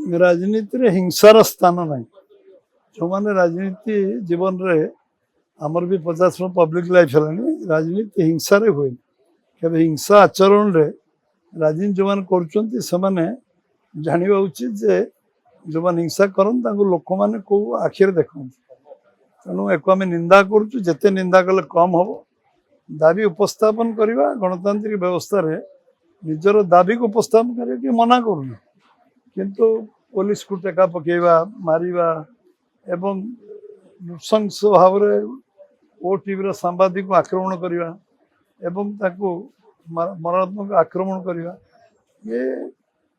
राजनीति रे हिंसार स्थान ना जो मैंने राजनीति जीवन रे आमर भी 50 पब्लिक लाइफ है राजनीति हिंसा रे हुए केवल हिंसा आचरण रे राजनीति जो मैंने कर जानवा उचित जे जो मैंने हिंसा करते लोक मैंने कौ आखिर देखते तेणु एक आम निंदा करते निंदा कले कम हम दाबी उपस्थापन करवा गणतांत्रिक व्यवस्था रे निजर दाबी को उपस्थापन कर मना करूना किंतु पुलिस को टेका पकेवा मारिबा एवं नृशंस भाव ओटीवी सांबादिक आक्रमण करवा एवं ताकू मारात्मक आक्रमण करवा ये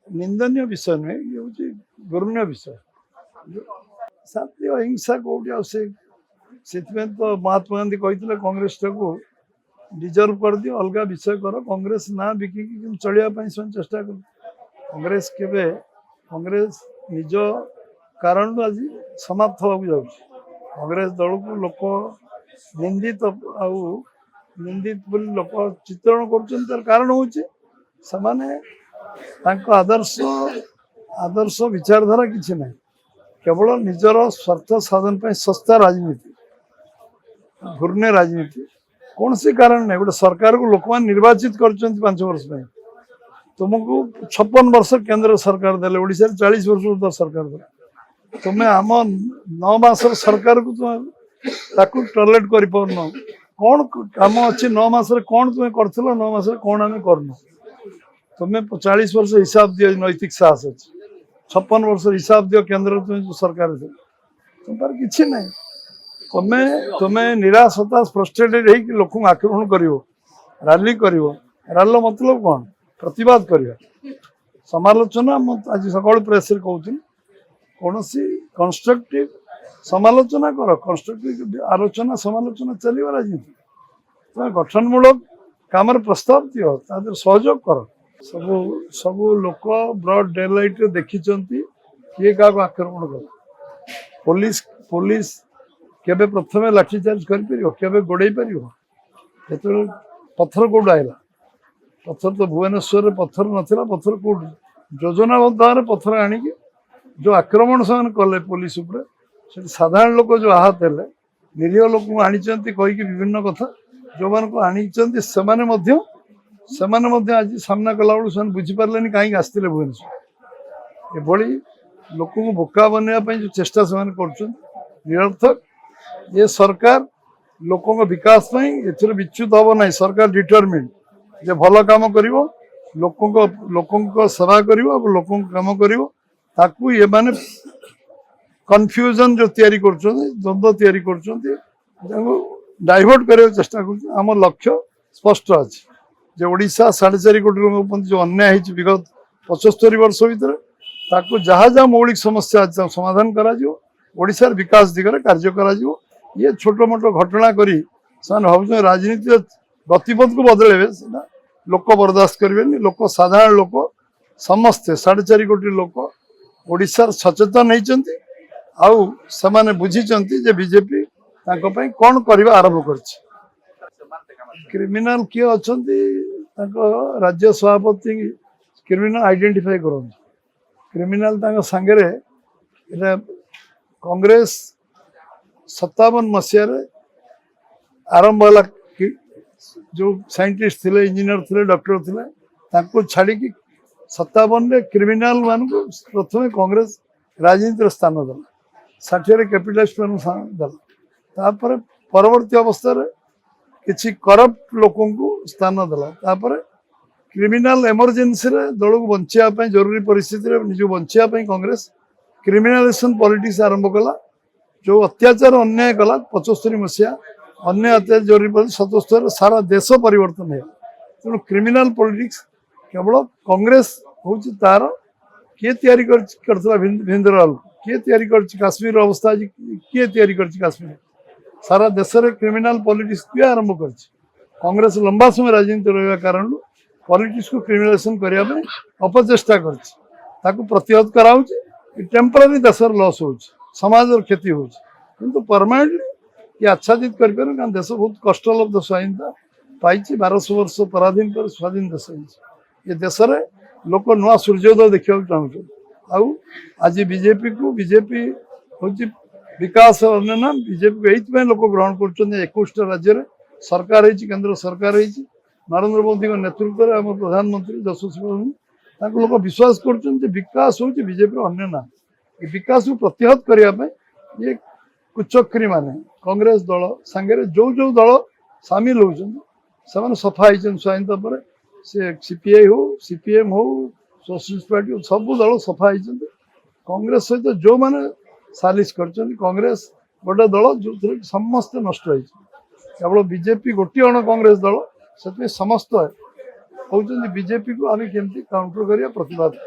निंदनीय विषय नुहे ये हूँ गौरवनीय विषय शांति अहिंसा कौटी से तो महात्मा गांधी कहते कांग्रेस को डिजर्व कर दियो अलग विषय कर कांग्रेस ना बिकिकी चलिया चेष्टा कर कांग्रेस केबे कांग्रेस निज कारण आज समाप्त होगा जाऊँ कांग्रेस दल को लोक निंदित निंदित लोक चित्रण कर कारण हूँ आदर्श आदर्श विचारधारा किसी ना केवल निजर स्वार्थ साधन पर सस्ता राजनीति घूर्णे राजनीति कौन सी कारण नहीं गोटे सरकार को लोक निर्वाचित कर 5 वर्ष में तुमको 56 वर्ष केंद्र सरकार देले ओडिशा 40 वर्ष सरकार दे तुम्हें आम 9 मास सरकार को तुम टॉलरेट कर कौन काम अच्छी 9 मास कौन तुम्हें कर 9 मास कौन आम करन तुम्हें 40 वर्ष हिसाब दियो नैतिक साहस अच्छे 56 वर्ष हिसाब दियो केंद्र तुम्हें जो सरकार दे तुम पर किसी नहीं तुम्हें निराश हताश फ्रस्ट्रेटेड है कि लोक आक्रमण कर रैली कर रैली मतलब कौन प्रतिवाद करवा समालोचना आज सकाल प्रेस कहूँ कौन सी कंस्ट्रक्टिव समालोचना कर कंस्ट्रक्टिव आलोचना समालोचना चलो राजनीति तुम गठनमूलक काम प्रस्ताव दियो सहयोग कर सब सब लोक ब्रॉड डे लाइट देखी किए क्या आक्रमण कर पुलिस पुलिस केबे प्रथम लाठीचार्ज कर गोड़े पार जो पत्थर कौट आएगा पत्थर तो भुवनेश्वर पत्थर नाला पत्थर कौट योजनाबद्ध भाव पत्थर आणिकी जो आक्रमण से कले पुलिस उपर साधारण लोक जो आहत है निरीह लोक आनी कहीकि विभिन्न कथा जो मान को आनी आज सामना कला बेलू बुझीपारे कहीं आसते भुवनेश्वर एभली लोक को बोका बनवाई जो चेष्टा से निरर्थक ये सरकार लोकों विकास विच्युत हम ना सरकार डिटरमिन जे भल काम कर लोकों सेवा कर लोकों काम कर ये माने कन्फ्यूजन जो तैयारी कर द्वंद्व तैयारी कर डाइवर्ट करने चेष्टा कर आम लक्ष्य स्पष्ट अच्छे जो ओडिशा 4.5 कोटी लोक जो अन्याय विगत 75 वर्ष भर जहाँ जहाँ मौलिक समस्या अच्छे समाधान कर विकास दिगरे कार्य करा ये छोट मोट घटना करी भाव राजनीति गतिपथ को बदलेबे लोक बर्दाश्त करेंगे लोक साधारण लोक समस्ते 4.5 कोटी लोक ओडिशार सचेतन होती आउ बुझी बीजेपी कौन करवा आरंभ कर क्रिमिनाल किए अच्छा राज्य सभापति क्रिमिनाल आइडेंटिफाई कर क्रिमिनाल सांगे कांग्रेस 57 मसीह आरंभ है जो साइंटिस्ट थे इंजीनियर थे डॉक्टर थे छाड़ी 57 क्रिमिनाल मान को प्रथम कांग्रेस राजनीति स्थान देला 60 कैपिटलिस्ट देला परवर्ती अवस्था किसी करप्ट लोकों को स्थान देला क्रिमिनाल एमरजेंसी दल को बचाई जरूरी परिस्थिति निज बचाई कांग्रेस क्रिमिनालाइजेशन पॉलिटिक्स आरंभ कला जो अत्याचार अन्याय कला 75 मसीहा अन्य अत्याचार जरूरी पर 77 सारा देश परिवर्तन है तेणु क्रिमिनाल पॉलिटिक्स केवल कांग्रेस हूँ तार किए तैयारी भिंदराल किए तैयारी काश्मीर अवस्था आज किए तैयारी काश्मीर सारा देश में क्रिमिनाल पॉलिटिक्स किए आरंभ कर कांग्रेस लंबा समय राजनीति रहा कारण पॉलिटिक्स को क्रिमिनालाइजेशन करने अपचेष्टा कर प्रतिहत कराऊँ टेम्पररी देशर लॉस हो समाज क्षति हो परमानेंटली ये आच्छादित कर देश बहुत कष्टलब्ध स्वाधीनता पाई 1200 वर्ष पराधीन पर स्वाधीन देश ये देश में लोक नुआ सूर्योदय देखा चाहते आज बीजेपी हूँ विकास ना बीजेपी को लोक ग्रहण कर राज्य में सरकार केंद्र सरकार नरेंद्र मोदी नेतृत्व में आम प्रधानमंत्री यशस्वी लोक विश्वास कर विकास हूँ बीजेपी अन्य ना विकास को प्रतिहत करने ये कुचक्री माने कांग्रेस दल सांगे जो जो दल सामिल होने सफा स्वाधीनता पर से सीपीआई हो सीपीएम हो सोशलिस्ट पार्टी हो सब दल सफा कांग्रेस सहित जो माने सालिश कर कांग्रेस गोटे दल जो समस्ते नष्ट केवल बीजेपी गोटे अण कांग्रेस दल से समस्त कहते बीजेपी को आम केमती काउंटर करिया प्रतिवाद